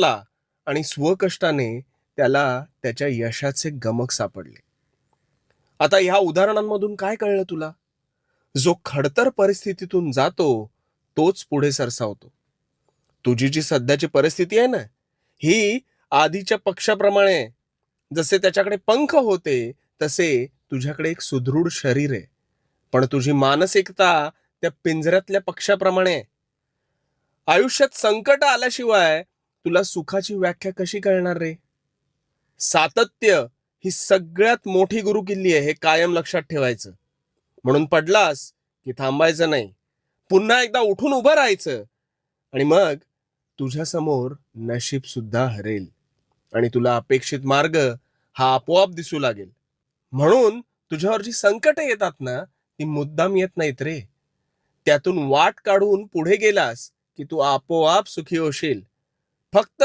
ला आणि स्वकष्टाने त्याला त्याच्या यशाचे गमक सापडले. आता ह्या उदाहरणांमधून काय कळलं तुला? जो खडतर परिस्थितीतून जातो तोच पुढे सरसावतो. तुझी जी सध्याची परिस्थिती आहे ना, ही आधीच्या पक्षाप्रमाणे आहे. जसे त्याच्याकडे पंख होते तसे तुझ्याकडे एक सुदृढ शरीर आहे. पण तुझी मानसिकता त्या पिंजऱ्यातल्या पक्षाप्रमाणे आहे. आयुष्यात संकट आल्याशिवाय तुला सुखाची व्याख्या कशी कळणार रे? सातत्य ही सगळ्यात मोठी गुरुकिल्ली आहे, हे कायम लक्षात ठेवायचं. म्हणून पडलास की थांबायचं नाही, पुन्हा एकदा उठून उभं राहायचं. आणि मग तुझ्या समोर नशीब सुद्धा हरेल आणि तुला अपेक्षित मार्ग हा आपोआप दिसू लागेल. म्हणून तुझ्यावर जी संकट येतात ना, ती मुद्दाम येत नाहीत रे. त्यातून वाट काढून पुढे गेलास की तू आपोआप सुखी होशील. फक्त